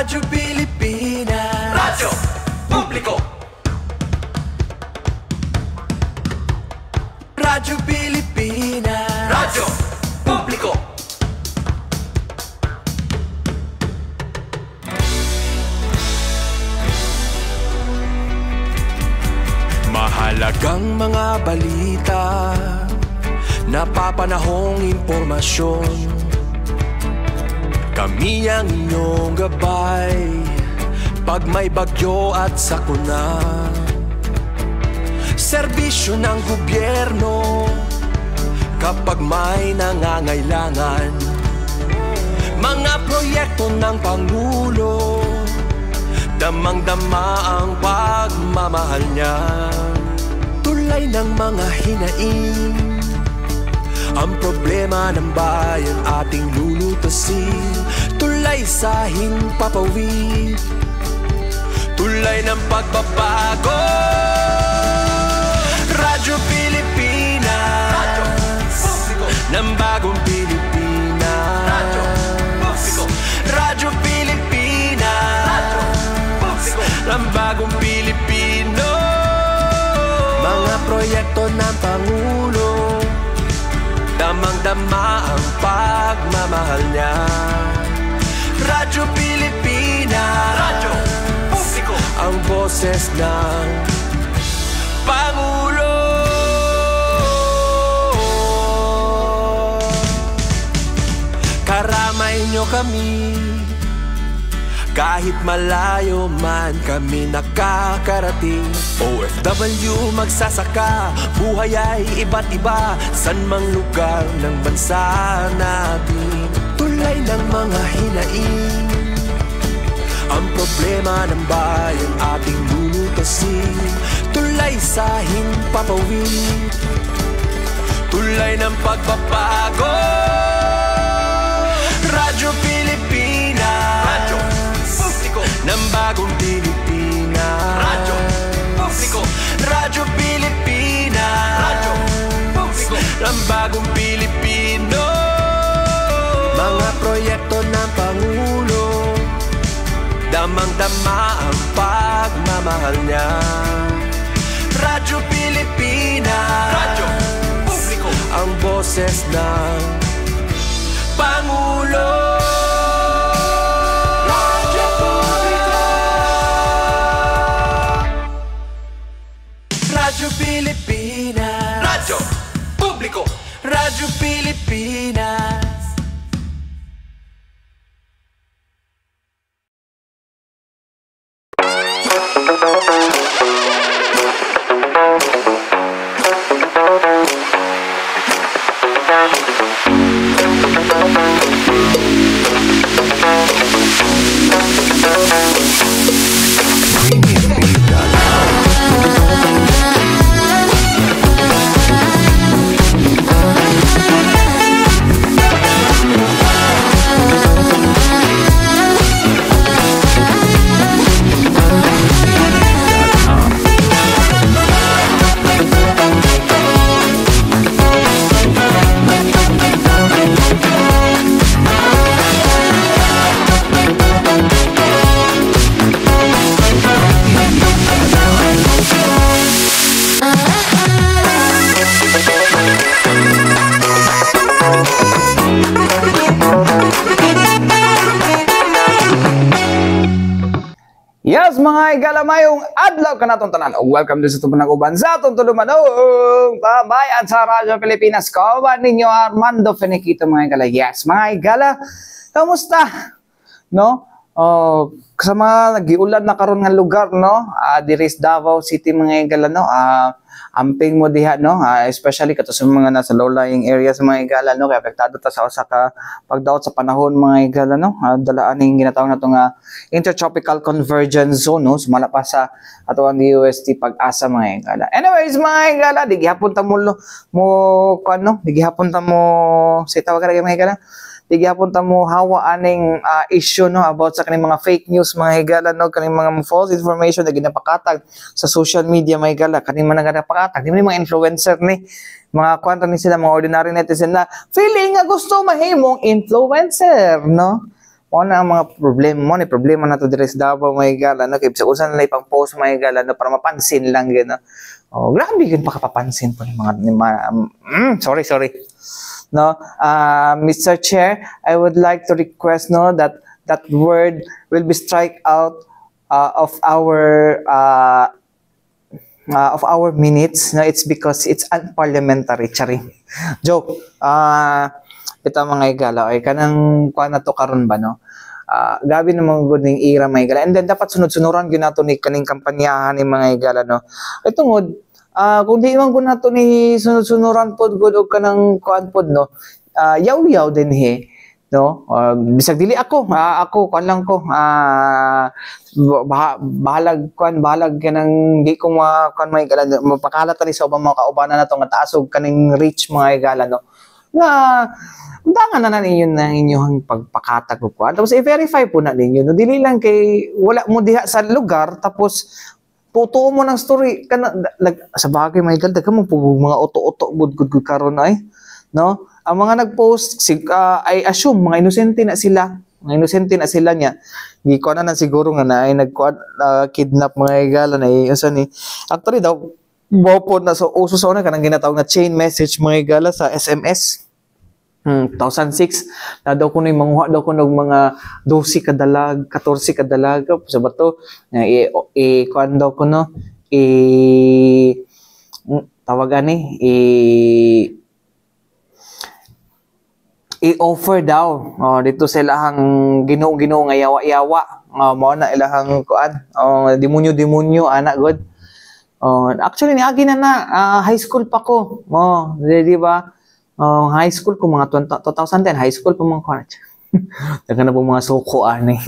Radyo Pilipinas, Radyo Publiko. Radyo Pilipinas, Radyo Publiko. Mahalagang mga balita, napapanahong impormasyon. Kami ang inyong gabay pag may bagyo at sakuna. Serbisyo ng gobyerno kapag may nangangailangan. Mga proyekto ng Pangulo, damang-dama ang pagmamahal niya. Tulay ng mga hinaing, ang problema ng bayan ating lulutasin. Tulay sa himpapawid, tulay ng pagbabago. Radyo Pilipinas, Radyo Publiko. Ng bagong Pilipinas, Radyo Publiko. Radyo Pilipinas, Radyo Publiko. Ng bagong Pilipino. Mga proyekto ng Pangulo, damang-dama ang pagmamahal niya. Radyo Pilipinas, Radyo Publiko. Ang boses ng Pangulo. Karamay niyo kami, kahit malayo man kami nakakarating. OFW magsasaka, buhay ay iba't iba, san mang lugar ng bansa natin. Tulay ng mga hinaing, ang problema ng bayan ating lulutasin. Tulay sa himpapawid, tulay ng pagbabago. Radyo Pilipinas, Radyo Publiko. Ng bagong Pilipinas, Radyo Publiko. Radyo Pilipinas, Radyo Publiko. Ng bagong Pilipino. Mga proyekto ng Pangulo, damang-dama ang pagmamahal niya. Radyo Pilipinas, Radyo Publiko. Ang boses ng Pangulo. Radyo Publiko. Radyo Pilipinas, Radyo Publiko. Radyo Pilipinas. Yes, mga igalamayong adlaw ka natong tanan. Welcome din sa tumanang uban sa atong tulumanong babayan sa Radyo Pilipinas. Kawan ninyo Armando Feniquito, mga igala. Yes, mga igala, kamusta? No? Sa mga nagiulan na karon nga lugar, no? Diri sa Davao City, mga igala, no? Amping mo diha, no? Especially kato sa mga nasa low-lying areas, mga igala, no? Kaya apektado ta sa usa ka pagdaot sa panahon, mga igala, no? Dalaan ning ginatawag nato nga intertropical convergence zone, no? Sumala pa sa ato ang DUST pag-asa, mga igala. Anyways, mga igala, di gihapon ta mo kuno, di gihapon ta mo sa tawag ka mga igala. Tigapon ta mo hawa aning issue, no, about sa kaning mga fake news, mga higala, no, kaning mga false information na ginapakatag sa social media, mga higala, kaning mga ginapakatag di mga influencer ni mga kwento ni sila, mga ordinary netizen na feeling nga gusto mahimong influencer, no. mo na ang mga problema na to dire sa Davao mga igala no kay sa usan nila pang post mga igala no para mapansin lang gyud no. Oh, grabe gyud pakapapansin po ni mga sorry. No, Mr. Chair, I would like to request no that word will be strike out of our minutes. No, it's because it's unparliamentary. Chari. Joke. Ito mga igala, ay kanang kuan na to karon ba no? Gabi na mga good ning ira mga igala. And then dapat sunod-sunuran gyud nato ni kaning kampanyahan ni mga igala no. Ay tungod kung di man gud nato ni sunod-sunuran pod gud og kanang kuan pod no. Yaw-yaw din he no. Bisag dili ako kuan lang ko bahalag kanang di ko kuan mga igala mapakalat ni sa ubang mga kaubanan nato nga taas og kaning reach mga igala no. Na undangan na ninyo ng inyong pagpakatag ko. Tapos i-verify po na ninyo. No, dili lang kay wala mo diha sa lugar tapos tutuo mo ng story kana sa bagay may galda ka mo mga oto-oto gud karon ay no. Ang mga nag-post I assume mga inosente na sila. Mga inosente na sila niya. Di ko na siguro nga na ay kidnap mga igala na usa ni actually daw bopod na so uso sa una kanang ginatawag na chain message mga igala sa SMS. 2006 na daw ko ni manguha daw ko ng mga 12 kadalag, 14 kadalag sa bato na kuan daw ko no tawagan i-offer daw dito sa ilahang Ginoo nga yawa-yawa mao na ilahang kuan demonyo ana god. Actually niagi na high school pa ko. Di ba? High school ko mga 2010 high school pa mga college. Daga na po mga suko ani.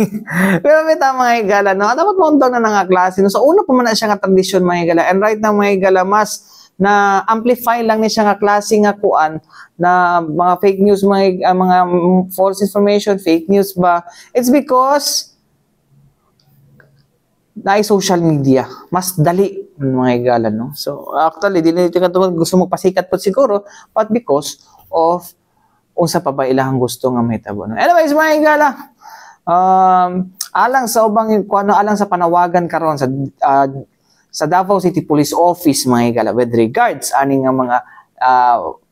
Pero may mga igala no. Dapat mo na nga klase no. So una pa man na siya nga tradisyon mga igala. And right now mga igala mas na amplify lang ni siya nga klase nga kuan na mga fake news mga false information, fake news ba. It's because na social media mas dali mga igala no. So actually dili ka gusto magpasikat po siguro but because of unsa pa ba ilahang gusto nga mahitabo no. Anyways mga igala alang sa ubang alang sa panawagan karon sa Davao City Police Office mga igala with regards aning nga mga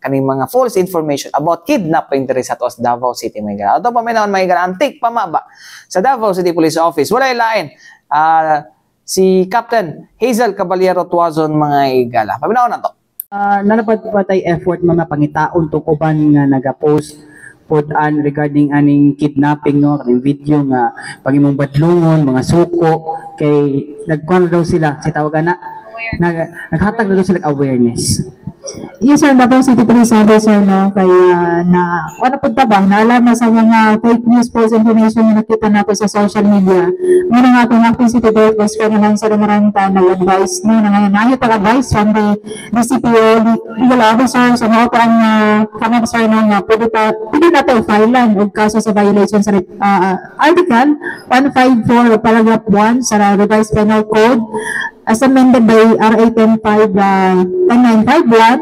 kaning mga false information about kidnapping diri sa Davao City mga igala. Ato pa may naon mga igala antik pamaba sa Davao City Police Office walay lain si Captain Hazel Caballero Tuazon mga igala. Paminaw na to. Nalapad pa tayo effort mga pangitaon to uban nga nagapost pod regarding aning kidnapping no kaning video nga pagimong badlungon mga suko kay nagkuan daw sila si tawagan naghatag daw sila awareness. Yes sir, Davao City Police Service sir no kaya na ano po tabang naalam na sa mga fake news false information na nakita nato sa social media. Muna nga itong acting city directors ko naman sa Lumaranta nag-advise no nangyayari pag-advise from the DCPO legal officer sa mga ang kanang sir no nga pwede nato i-filean o kaso sa violation sa Article 154 paragraph 1 sa revised penal code as amended by RA 10951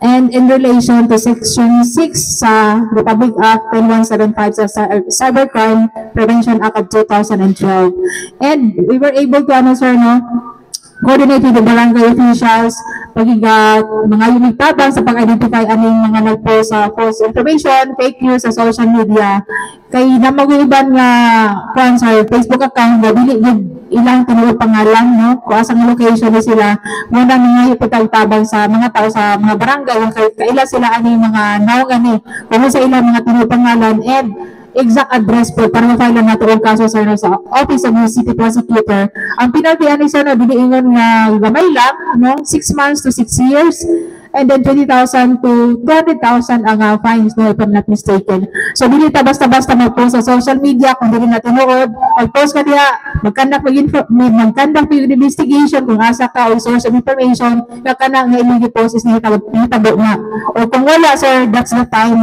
and in relation to Section 6 sa Republic Act 10175 sa Cybercrime Prevention Act of 2012. And we were able to coordinate with the barangay officials, pagigat mga unit tabang sa pag-identify aning mga nagpost sa false information, fake news sa social media. Kay na mag-iban nga sa Facebook account, dili ilang tinuod pangalan, no? Kung asang location na sila, muna mga ipagtabang sa mga tao sa mga barangay, kaila sila aning mga naong kung sa ilang mga tinuod pangalan, and exact address po para ma-file na nato ang kaso sa Office of the City Prosecutor. Ang penalty ani sa dili ingon nga gamay lang no 6 months to 6 years and then 20,000 to 200,000 ang fines no if I'm not mistaken. So dili ta basta-basta mag-post sa social media kung dili na tinuod, mag-post ka diha, mag-conduct investigation kung asa ka o source of information na kana nga iligi post is nahitabo na. O kung wala sir, that's the time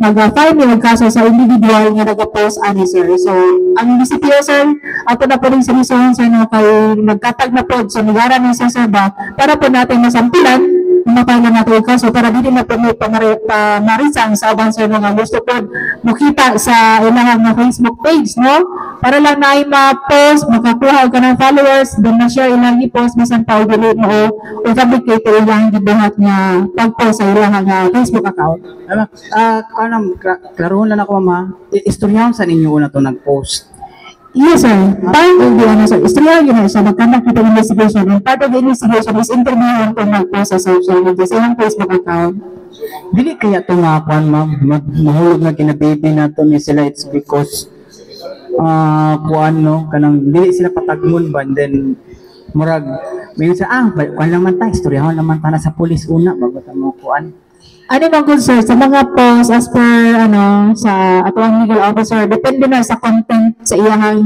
mag-file ni magkaso sa individual nga nag-post ani sir. So, ang DCPO sir, ato na po rin sinusuhan sir na kay nagkatag na po sa nagara ng sir ba para po natin masampilan mapala na ito kaso para dili na po may pamarisan sa uban sir nga gusto po makita sa ilang nga Facebook page, no? Para lang na ay ma-post, makakuha ka ng followers, then na-share ilang i-post, bisan pa dili mo o fabricate ilang gibuhat nga pag-post sa ilang nga Facebook account. Klarohon lang ako, ma'am. Istoryahan sa ninyo una to nag-post. Yes, sir. Part of the, sir, istorya yun na siya, nagkandak kita investigation, and part of the investigation is interviewing kung mag-post sa social media, sa ilang Facebook account. Dili kaya ito nga ako, ma'am, mahulog na kinababy na ito ni sila, it's because, kuan, no, kanang, dili sila patagmon ba, and then, murag, may sa, kuan naman tayo, istoryahan naman tayo sa pulis una, bago mo kuan. Ano nang good sir, sa mga posts as per sa atong legal officer, depende na sa content sa iyang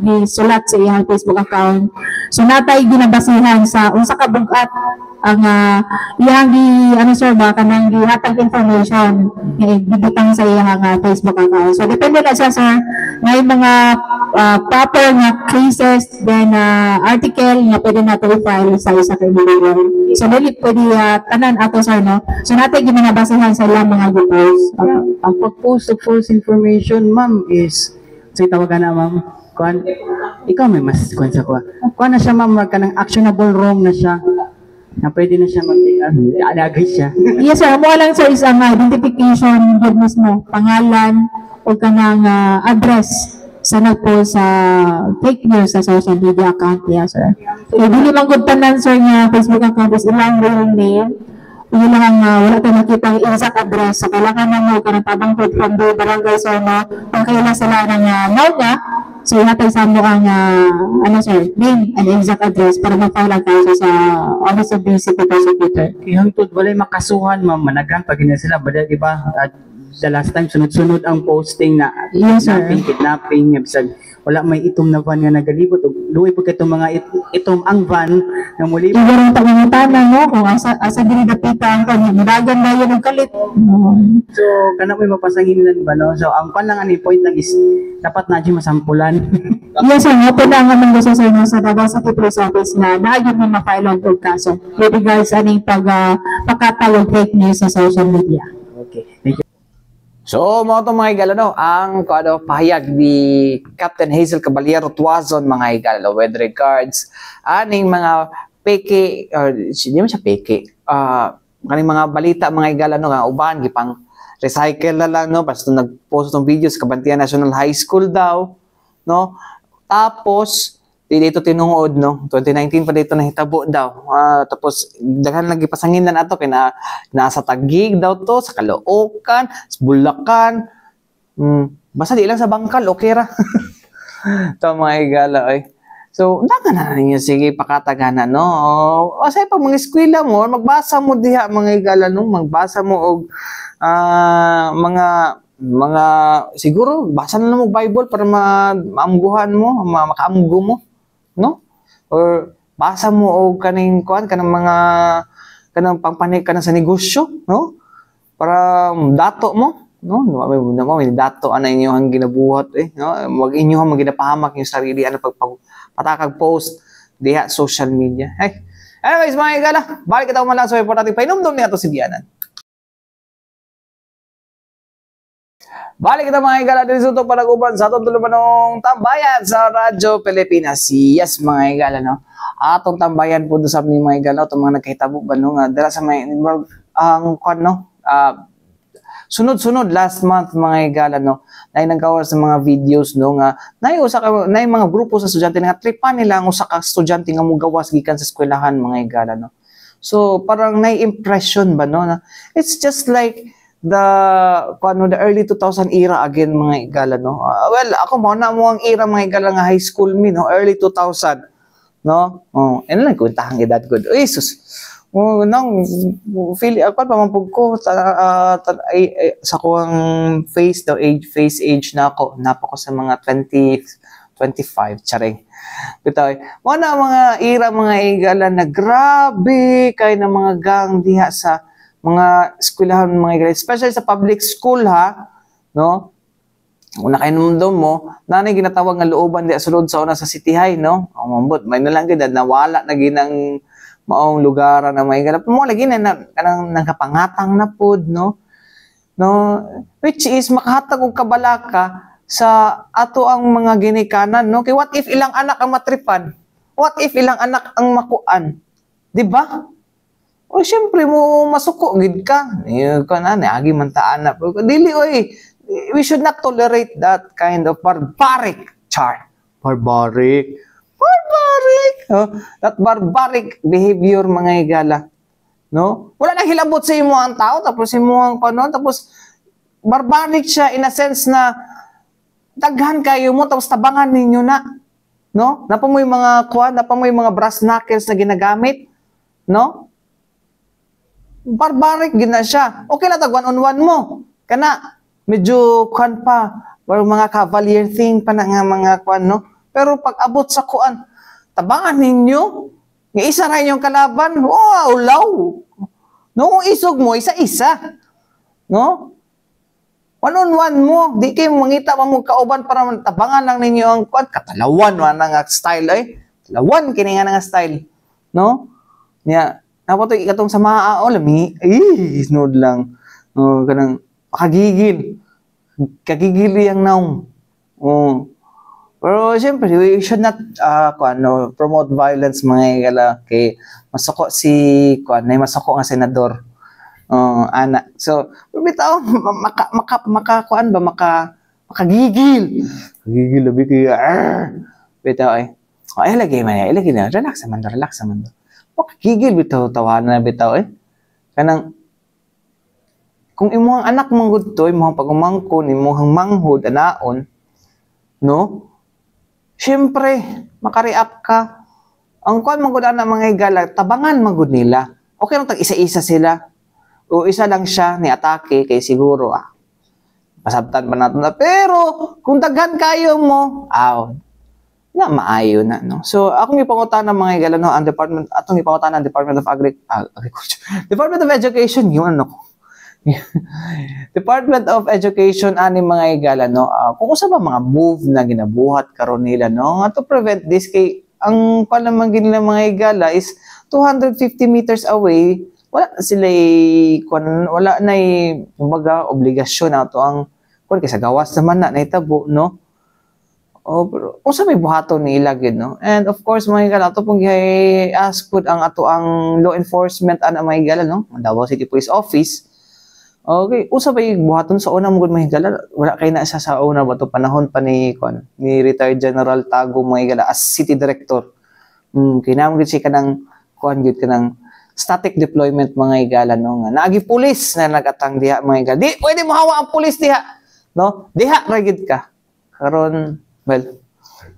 gisulat sa iyang Facebook account. So natay ginabasihan sa unsa ka bugat ang iyang sir ba kanang gihatag information gibutang sa iyang Facebook account. So depende na siya sir may mga proper nga cases then article nga pwede nato i-file sa isa ka individual. So dili pwede tanan ato sir no. So natay ginabasihan sa ilang mga posts. Ang pag-post of false information, ma'am, is sa tawagan na, ma'am, kuan, ikaw may mas kuan sa kuan. Kuan na siya, ma'am, kanang actionable wrong na siya. Na pwede na siya mag-agree siya. Yes sir, mo lang sir is ang identification yun mismo, pangalan o kanang address sa nagpost sa fake news sa social media account niya sir. So dili man gud tanan sir nga Facebook account is ilang real name. Yun lang wala tayo nakita ang exact address. So, kailangan na mo kanang tabang food from the barangay sir no. Kung kailan sila ng nauga, so hatay sa mo ang sir, name and exact address para ma-file ang kaso sa Office of the City Prosecutor. Ihangtod walay makasuhan, ma'am, managan pag na sila, bada, di ba? The last time, sunod-sunod ang posting na Yes, sir. kidnapping, bisag wala may itom na van nga nagalibot. Luwi po kitong mga itom ang van na muli. Iwarang tangan no, kung asa dili dapita ang kanya, madagan na yun ang kalit. So, kana may mapasanginan ba, no? So, ang pan lang ani point lang is, dapat na dyan masampulan. Yes sir, nga po na nga man gusto sir no, sa Davao Police Office na naagyon mo ma-file ang kaso with regards aning pagkatawag fake news sa social media. Okay, thank you. So, mga itong mga higal, ang pahayag ni Captain Hazel Caballero Tuazon, mga higal, with regards aning mga peke, hindi man siya peke, kaning mga balita, mga higal, nga uban, gipang recycle na lang, no? Basta nag-post ng videos, Kabantian National High School daw, no? Tapos, dito tinungod, no? 2019 pa dito nahitabo daw. Tapos, daghan lagi pasanginan ato kaya nasa Taguig daw to, sa Caloocan, sa Bulacan. Basta di lang sa Bangkal, okay ra. Ito mga higala, eh. So, dagan na ninyo, sige, pakatagana, no? O sa pag mga eskwela mo, magbasa mo diha, mga higala, no? Magbasa mo og mga siguro, basa na mo Bible para maamguhan mo, makaamgo mo. No? Or basa mo og kaning kuan kanang mga kanang pangpanig kanang sa negosyo, no? Para dato mo, no? May dato ana inyo ang ginabuhat no? Wag inyo maginapahamak yung sarili ana pagpatakag post diha social media. Hey. Anyways, mga higala, balik kita man lang sa importante painumdum ni ato si Dianan. Balik kita mga higala din sa itong panaguban sa atong tulumanong tambayan sa Radyo Pilipinas. Yes, mga higala, no? Atong tambayan po doon sa mga higala, itong mga nagkahitabo ba, no? Dala sa may, sunod-sunod last month, mga higala, no? Na nagkawal sa mga videos, no? Nga, na mga grupo sa estudyante, nga tripan nila ang usa ka estudyante nga mugawas gikan sa eskwelahan, mga higala, no? So, parang na-impression ba, no? It's just like, the early 2000 era again, mga higala, no? Well, ako mo na mo ang era, mga higala, nga high school me, no? Early 2000, no? Ano lang kuntahang edad ko? Uy, sus! Nang feel ako pa mampug ko sa kuang face age na ako. Napa ko sa mga 25, charing. Bitaw. Mo na mga era, mga higala, na grabe kay na mga gang diha sa mga eskwelahan, mga higala, especially sa public school, ha, no? Una kayo numdum mo, nanay ginatawag nga looban di sulod sa una sa City High, no? Ang mambot, may nalang gid nawala na ginang maong lugar na may galap mo lagi na kanang nakapangatang na pod no which is makahatag og kabalaka sa ato ang mga ginikanan no kay what if ilang anak ang matripan, what if ilang anak ang makuan, di ba? O syempre mo masuko gid ka na agi man taan na dili oy, we should not tolerate that kind of barbaric that barbaric behavior mga higala no wala nang hilabot sa imo ang tao tapos imo ang tapos barbaric siya in a sense na daghan kayo mo tapos tabangan ninyo na no napamoy mga napamoy mga brass knuckles na ginagamit no barbaric gina siya okay la tag 1-on-1 mo kana medyo pa or mga cavalier thing pa na nga mga no pero pag abot sa tabangan ninyo nga isa ra inyong kalaban ulaw no kung isog mo isa-isa no 1-on-1 mo di kayo mangita mo kauban para tabangan lang ninyo ang katalawan nga style talawan kini nga style no nya napo to ikatong sa maa lami isnod lang kanang kagigil yang naong pero siyempre we should not promote violence mga higala kay masako masako nga senador ana so bitaw makagigil labi kay bitaw ilagay na relax man makagigil bitaw tawanan na bitaw kanang kung imong anak manggod to imong pagumangkon imong manghud anaon no syempre maka-react ka ang manggod ana mga higala tabangan manggod nila okay lang tag isa-isa sila o isa lang siya ni atake kay siguro pasabtan pa natin na pero kung daghan kayo mo na maayo na no so akong ipangutan ng mga higala no ang department ng Department of Agriculture Department of Education yun Department of Education ani mga higala no kung usa ba mga move na ginabuhat karon nila no to prevent this kay ang palamang nila mga higala is 250 meters away wala sila wala na kumbaga obligasyon ato ang kasi sa gawas naman na itabo no pero usa may buhaton ni ilagid no and of course mga higala ato pong ask pud ang ato ang law enforcement ana mga higala no Davao City Police Office. Okay, usa ba yung buhaton sa una mo gud mahigala wala kay na sa una ba to panahon pa ni retired General Tago mahigala as city director. Kinahanglan gid siya kanang gid kanang static deployment mga higala no nga naagi pulis na nagatang diha mga higala. Di pwede mo hawa ang pulis diha. No? Diha ra gid ka. Karon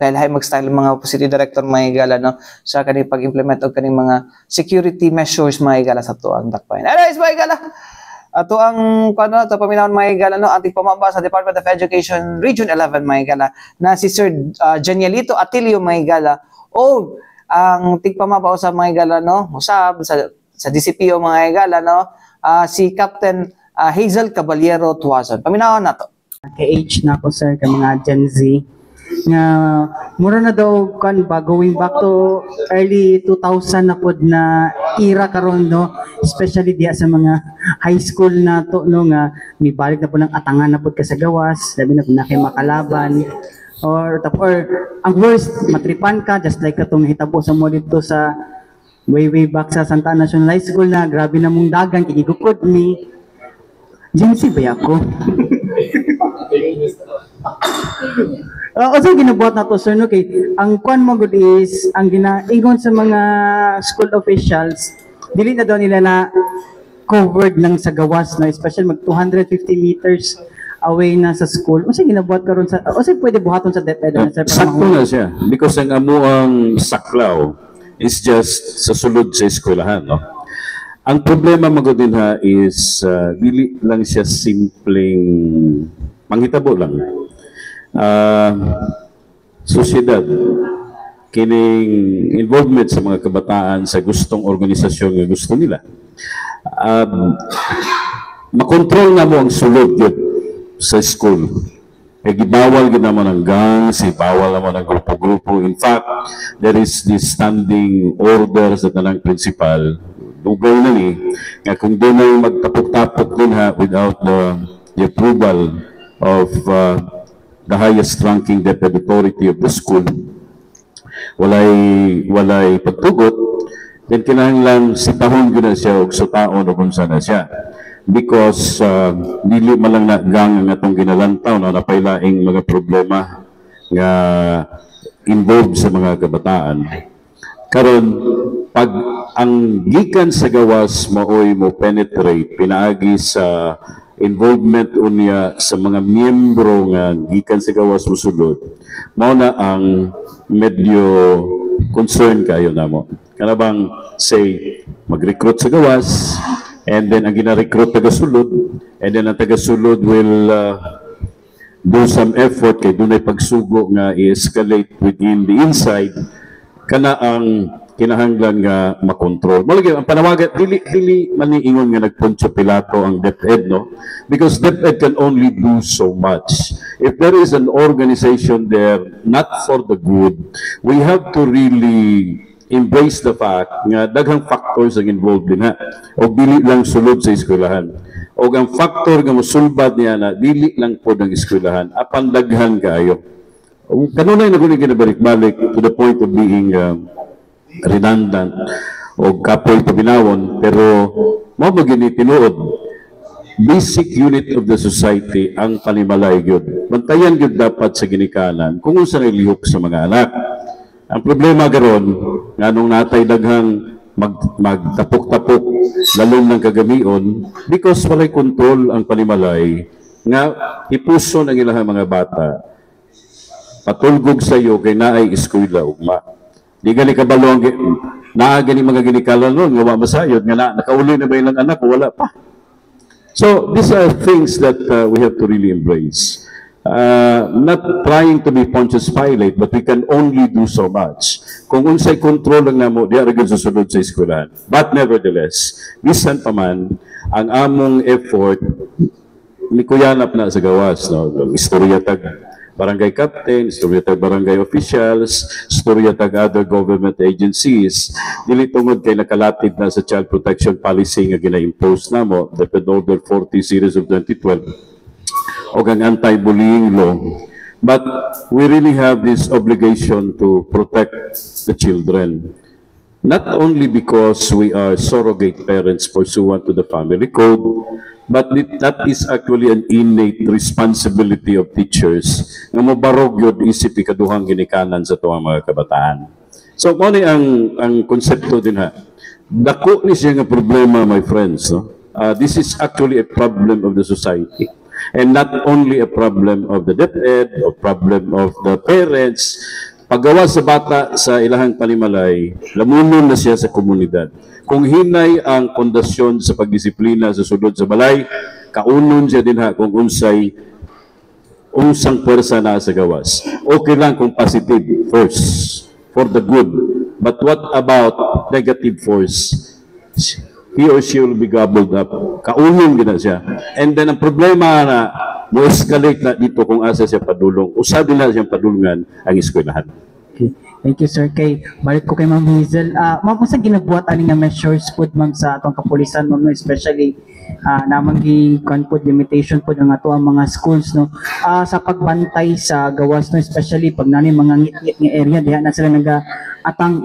dahil hay mag-style mga city director mga higala no sa kani pag-implement og kaning mga security measures mga higala sa tuang dakbayan. Anyways mga higala ato ang ito paminahon mga higala no ating pamamba sa Department of Education Region 11 mga higala na si Sir Janielito Atilio mga higala o ang tigpamaba sa mga higala no usab sa DCPO mga higala no si Captain Hazel Caballero Tuazon paminahon nato kay age na ko sir kay mga Gen Z nga mura na daw going back to early 2000 na pod na era karon no especially diya sa mga high school na to no nga mibalik na po ng atangan na pod ka sa gawas labi na kay makalaban or ang worst matripan ka just like katong hitabo sa mo dito sa way back sa Santa Ana National High School na grabe na mong dagan kigugod ni Gen Z ba ako also ginabuhat na to sir no kay ang kwan mo good is ang ginaingon sa mga school officials dili na daw nila na covered lang sa gawas no especially mag 250 meters away na sa school o ginabuhat karon sa o pwede buhaton sa DepEd sir sakto na siya because ang amuang saklaw is just sa sulod sa eskwelahan no ang problema magud dinha is dili lang siya simpleng panghitabo lang sosyedad kining involvement sa mga kabataan sa gustong organisasyon nga gusto nila makontrol na mo ang sulod yun sa school Eh, gibawal gid naman ang gangs, bawal naman ang grupo-grupo. In fact, there is this standing order sa tanang principal, dugay na ni, nga kung doon ay magtapok-tapok din ha, without the approval of the highest ranking DepEd authority of the school, walay pagtugot, then kinahanglan sitahon gina siya og sutaon o kung saan na siya. Because dili malang na gang nga itong ginalantaw na napailaing mga problema nga involved sa mga kabataan. Karon pag ang gikan sa gawas maoy mo penetrate pinaagi sa involvement unya sa mga miyembro nga gikan sa gawas mosulod, mao na ang medyo concern kayo namo. Kana bang say mag-recruit sa gawas, and then ang gina-recruit taga-sulod, and then ang taga-sulod will do some effort kay dunay pagsugo nga i-escalate within the inside, kana ang kinahanglan nga makontrol. Malagi ang panawagan dili maniingon nga nagpuncho Pilato ang DepEd, no, because DepEd can only do so much. If there is an organization there not for the good, we have to really embrace the fact nga daghang factors ang involved din ha, o dili lang sulod sa eskwelahan, o ang factor nga mosulbad niya na dili lang po ng eskwelahan, apan daghan kaayo. Kanunay na kung ginabalik-balik to the point of being redundant o kapoy pabinawon, pero mao ba gini tinuod, basic unit of the society ang panimalay gyud. Bantayan gyud dapat sa ginikanan kung unsa nilihok sa mga anak. Ang problema garon nganong natay daghang magtapok-tapok lalong ng kagamion because walay kontrol ang panimalay nga ipuson ang ilang mga bata patulgog sa iyo kay naay eskwela ugma. Di gali kabalo ang naa gani mga ginikalan ron nga wa masayod nga nakauli na ba ilang anak o wala pa. So these are things that we have to really embrace. Not trying to be Pontius Pilate, but we can only do so much. Kung unsay control lang namo, di ara gyud susunod sa eskwelahan. But nevertheless, bisan pa man ang among effort ni kuyanap na sa gawas, no, istorya tag barangay captain, istorya tag barangay officials, istorya tag other government agencies, dili tungod kay nakalatid na sa child protection policy nga gina-impose namo, the Order 40 series of 2012. O ang anti-bullying law. But we really have this obligation to protect the children. Not only because we are surrogate parents pursuant to the family code, but that is actually an innate responsibility of teachers nga mabarog yun isip ikaduhang ginikanan sa tuwang mga kabataan. So, mo ni ang konsepto din ha. Dako ni siya nga problema, my friends. No? This is actually a problem of the society. And not only a problem of the DepEd or problem of the parents, paggawa sa bata sa ilahang panimalay, lamunon na siya sa komunidad. Kung hinay ang pundasyon sa pagdisiplina sa sulod sa balay, kaunon siya din ha kung unsang pwersa na sa gawas. Okay lang kung positive force for the good. But what about negative force? He or she will be gobbled up. Kaunon gina siya. And then ang problema na mo-escalate na dito kung asa siya padulong. Usabi na siyang padulungan ang eskwelahan. Okay. Thank you, sir. Kay balik ko kay Ma'am Hazel. Ma'am, kung saan ginabuhat aning nga measures po ma'am sa atong kapulisan, ma'am, especially namang gi-conflict limitation po ng ato ang mga schools, no, sa pagbantay sa gawas, no, especially pag nani mga ngit-ngit nga area diha na sila naga-atang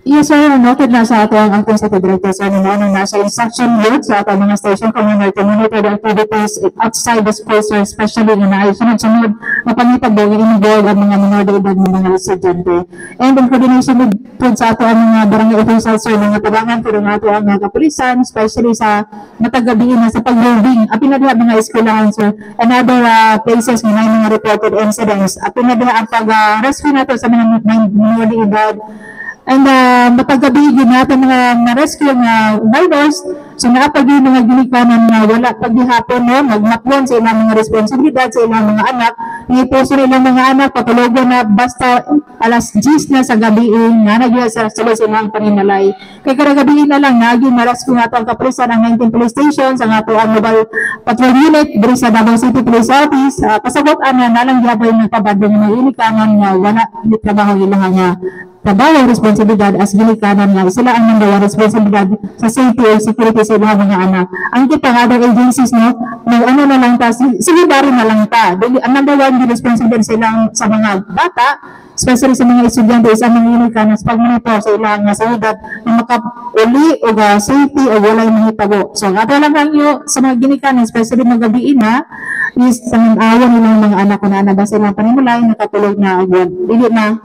Yes, sir. Noted na sa ato ang Executive Director sa nasa instruction note sa ato mga station community activities outside the school, sir, especially na ay sunod-sunod na pangitag daw yung involved ang mga minor de edad ng mga residente. And in coordination with sa ato ang mga barangay officials, sir, mga tabangan pero nga ato ang mga kapulisan, especially sa matagabiin na sa pag-roving, apinadiha mga eskwelahan, sir, and other places na may mga reported incidents. Apinadiha ang pag-rescue nato sa mga minor de edad. And matagabigin natin mga na-rescue nga minors, so naapagin mga ginikanan na wala paghihapon, no, magmaklon sa ilang mga responsibilidad sa ilang mga anak, ipo sa ilang mga anak, patulugan na basta alas 10 na sa gabi nga nagya sa sulod sa mga paninalay. Kay kada gabi na lang nagi maras ko nga ang kapulisan ang 19 police station sa nga ang mobile patrol unit diri sa Davao City Police Office. Pasagot ana nalang gyapon nagpabadong mga inikanan nga wala ni trabaho ilang nga trabaho responsibilidad as ginikanan nga sila ang nang responsibilidad sa safety and security sa ilang mga anak. Ang kita nga other agencies no, ano na lang ta, solidary na lang ta. Ang number one responsibilidad sa ilang sa mga bata, especially sa mga estudyante sa mga inikanan sa pagmonitor sa ilang seguridad na makauli o safety o walay mahitago. So ato lang kanyo sa mga ginikanan, especially mga gabi na is sa awan nilang mga anak na ba sa ilang panimulay nakatulog na agad. Dili na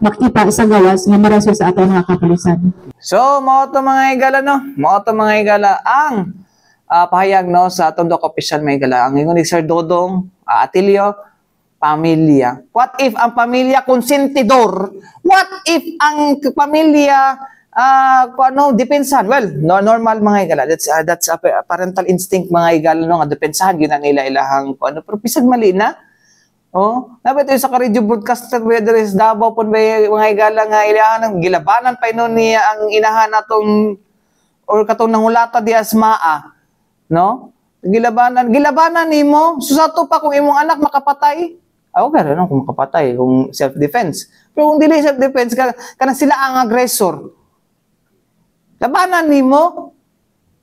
makita sa gawas nga maraso sa ato mga kapulisan. So, mao to mga higala no. Mao to mga higala ang pahayag no sa atong dok official mga higala. Ang ingon ni Sir Dodong Atilio, pamilya. What if ang pamilya konsentidor? What if ang pamilya depensahan? Well, no, normal mga higala. That's a parental instinct mga higala no nga depensahan gyud nila ilahang pero bisag mali na. Oh, dapat ito sa ka-radio broadcaster whether is Davao pun ba mga higala nga ilahan gilabanan pa ino niya ang inahan natong or katong nangulata di asmaa, no? Gilabanan nimo susato pa kung imong anak makapatay. Okay no kung makapatay kung self defense. Pero kung dili self defense kana sila ang aggressor. Labanan nimo.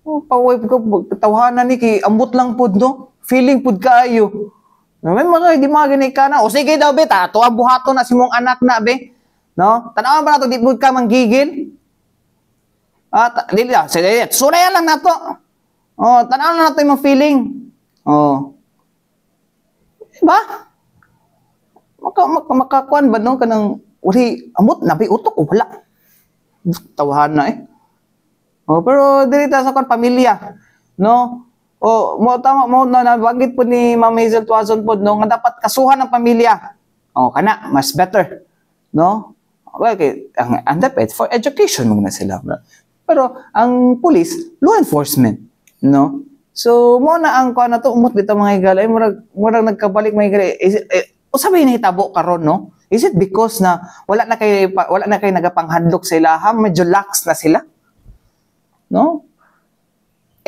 Oh, paway ko tawhanan ni kay ambot lang pud no. Feeling pud kaayo. May mga di mga ganay ka na. O sige daw, be, tato ang buhato na si mong anak na, be. No? Tanawan ba na ito, di mo ka manggigil? Dili na, sige, surayan lang na ito. O, tanawan na ito yung feeling. O. Diba? Makakuan ba, no? Kanang, uli, amot, nabi, utok, o wala. Tawahan na, eh. O, pero, dili ta sa pamilya. No? O, tama mo na nabanggit po ni Ma'am Hazel Tuazon po no nga dapat kasuhan ng pamilya. O kana mas better, no? Okay, ang dapat for education muna sila. Pero ang police, law enforcement, no? So mo na ang kuan na to umot dito mga higala, murag nagkabalik mga higala. Usabay na hitabo karon, no? Is it because na wala na kay nagapanghadlok sa ilaham, medyo lax na sila? No?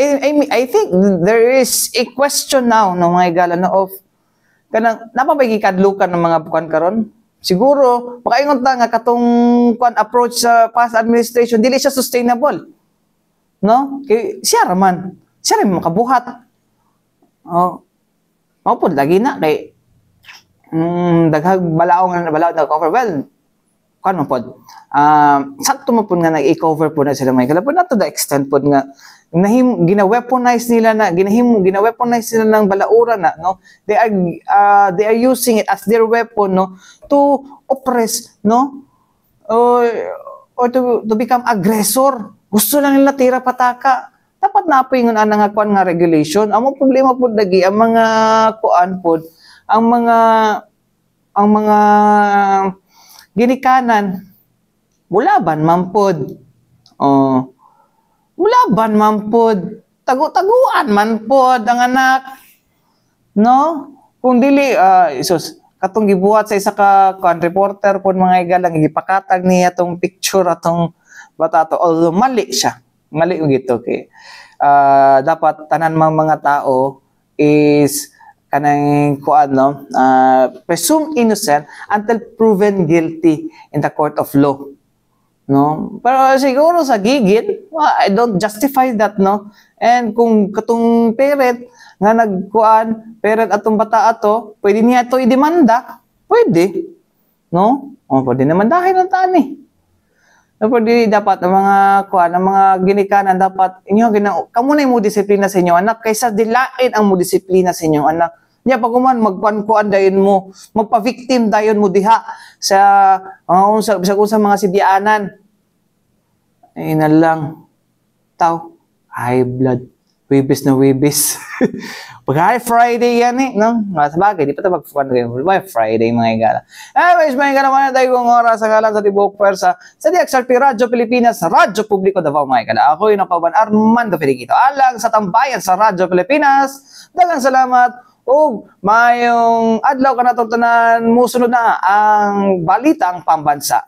I think there is a question now no mga higala no of kanang napapagikadlukan ng mga bukan karon. Siguro makaingon ta nga katong kuan approach sa past administration dili siya sustainable. No? Kay siya raman makabuhat. Oh. Mao pud lagi na kay daghang balaong na cover well. Kuan mo pod. Sakto mo pud nga nag-cover po na sila mga higala but not to the extent pod nga gina-weaponize nila ng balauran na no they are using it as their weapon no to oppress no or to become aggressor. Gusto lang nila tira pataka. Dapat na po yung nga kuan nga regulation. Ang problema po lagi ang mga kuan pod ang mga ginikanan mulaban man pod. Mulaban man pod, taguan man pod ang anak. No? Kung dili, katong gibuhat sa isa ka reporter pod mga higala, gipakatag niya itong picture atong bata to. Although mali siya. Mali yung gito. Okay. Dapat tanan mga tao is kanang kuan no, presumed innocent until proven guilty in the court of law. No? Pero siguro sa gigit, I don't justify that, no? And kung katong parent nga nagkuan, parent atong bata ato, pwede niya ito idemanda, pwede. No? O, pwede naman dahil ng tani. Pwede dapat ang mga kuan, ang mga ginikanan dapat inyo kamo na mo disiplina sa inyo anak kaysa dilain ang mo disiplina sa inyo anak. Nya pag magkuan dayon mo, magpa-victim dayon mo diha sa sa mga sibianan. Ay na lang. High blood. Wibis na wibis. Pag high Friday yan eh, no? Sabagay, di pa ito mag-fuan rin. Friday mga higala. Anyways, mga higala, wala tayo kung oras ang alam sa Tibok Pwersa sa DXRP Radyo Pilipinas, Radyo Publiko Davao mga higala. Ako yung nakauban Armando Feliquito. Alang sa tambayan sa Radyo Pilipinas. Dagang salamat. ug mayong adlaw kanatong tanan musunod na ang balitang pambansa.